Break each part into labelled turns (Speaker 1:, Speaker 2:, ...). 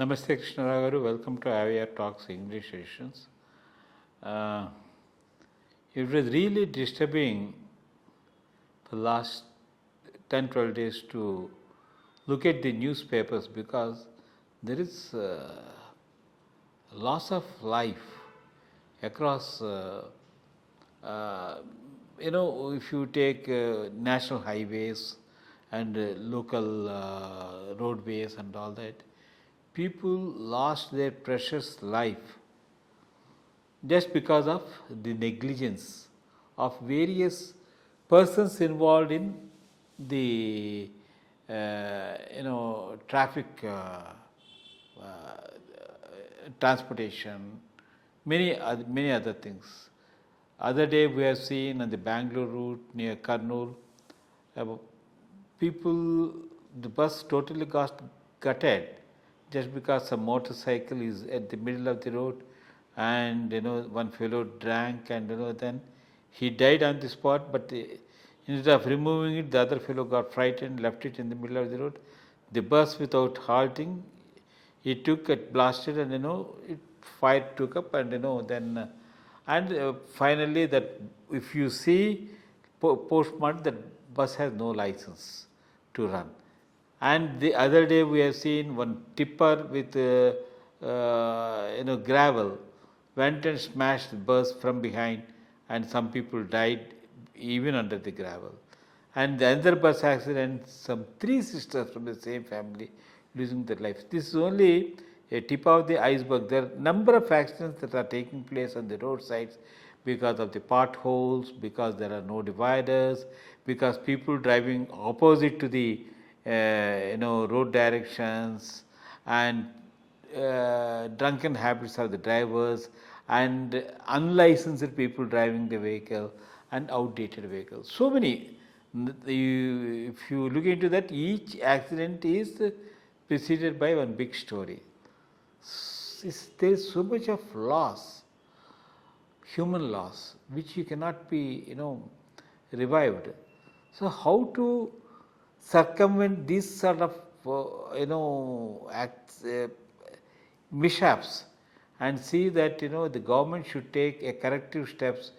Speaker 1: Namaste Krishna Rao garu. Welcome to IYR Talks English sessions. It was really disturbing for the last 10-12 days to look at the newspapers because there is loss of life across, if you take national highways and local roadways and all that, people lost their precious life just because of the negligence of various persons involved in the traffic transportation, many other things. Other day we have seen on the Bangalore route near Kurnool, the bus totally got gutted just because a motorcycle is at the middle of the road and one fellow drank and then he died on the spot, but instead of removing it, the other fellow got frightened, left it in the middle of the road. The bus, without halting, it blasted and it fire took up and then finally that if you see postmortem, that bus has no license to run. And the other day we have seen one tipper with gravel went and smashed the bus from behind, and some people died even under the gravel. And the other bus accident, some 3 sisters from the same family losing their lives. This is only a tip of the iceberg. There are a number of accidents that are taking place on the roadsides because of the potholes, because there are no dividers, because people driving opposite to the road directions, and drunken habits of the drivers, and unlicensed people driving the vehicle, and outdated vehicles. So many. If you look into that, each accident is preceded by one big story. There is so much of loss, human loss, which you cannot be revived. So how to circumvent these sort of mishaps and see that the government should take a corrective steps.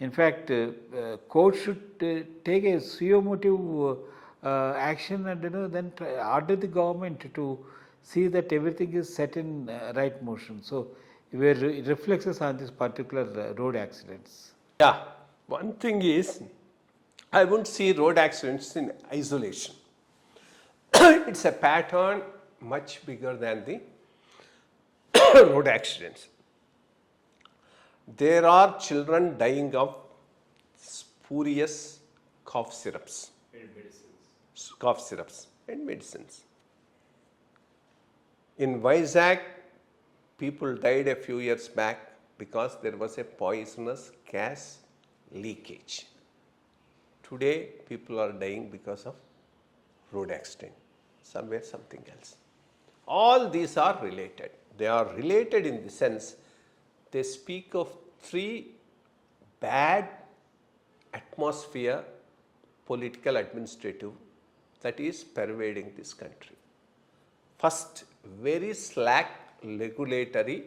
Speaker 1: In fact, courts should take a suo action and then order the government to see that everything is set in right motion. So it reflects on this particular road accidents.
Speaker 2: Yeah, one thing is, I wouldn't see road accidents in isolation. It's a pattern much bigger than the road accidents. There are children dying of spurious cough syrups. And medicines. Cough syrups and medicines. In Vizag, people died a few years back because there was a poisonous gas leakage. Today, people are dying because of road accident, somewhere something else. All these are related. They are related in the sense they speak of 3 bad atmosphere, political, administrative, that is pervading this country. First, very slack regulatory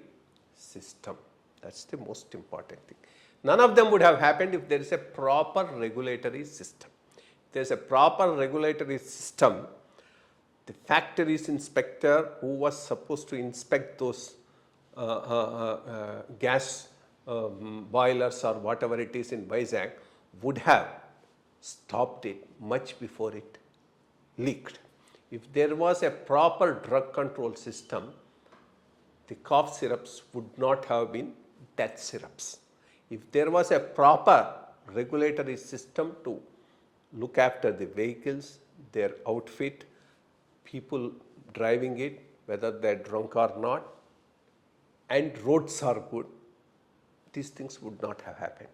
Speaker 2: system. That's the most important thing. None of them would have happened if there is a proper regulatory system. If there is a proper regulatory system, the factories inspector who was supposed to inspect those gas boilers or whatever it is in Vizag would have stopped it much before it leaked. If there was a proper drug control system, the cough syrups would not have been death syrups. If there was a proper regulatory system to look after the vehicles, their outfit, people driving it, whether they're drunk or not, and roads are good, these things would not have happened.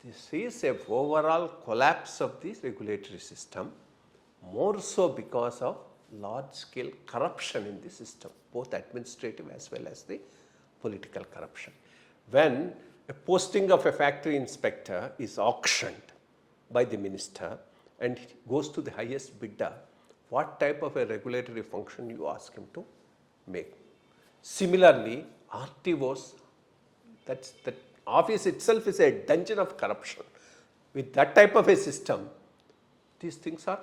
Speaker 2: This is an overall collapse of the regulatory system, more so because of large-scale corruption in the system, both administrative as well as the political corruption. When a posting of a factory inspector is auctioned by the minister and goes to the highest bidder, what type of a regulatory function you ask him to make? Similarly, RTOs, that office itself is a dungeon of corruption. With that type of a system, these things are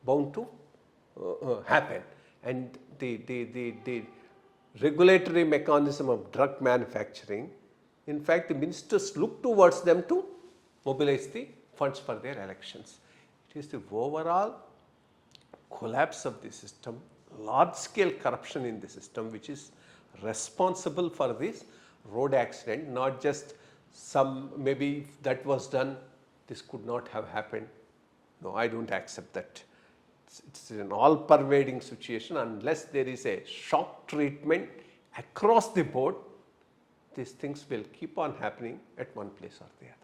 Speaker 2: bound to happen. And the regulatory mechanism of drug manufacturing, in fact, the ministers look towards them to mobilize the funds for their elections. It is the overall collapse of the system, large scale corruption in the system, which is responsible for this road accident, not just some, maybe if that was done, this could not have happened. No, I don't accept that. It's an all pervading situation. Unless there is a shock treatment across the board, these things will keep on happening at one place or the other.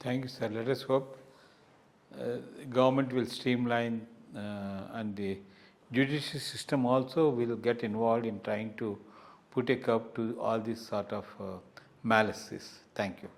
Speaker 1: Thank you, sir. Let us hope government will streamline and the judicial system also will get involved in trying to put a curb to all these sort of malices. Thank you.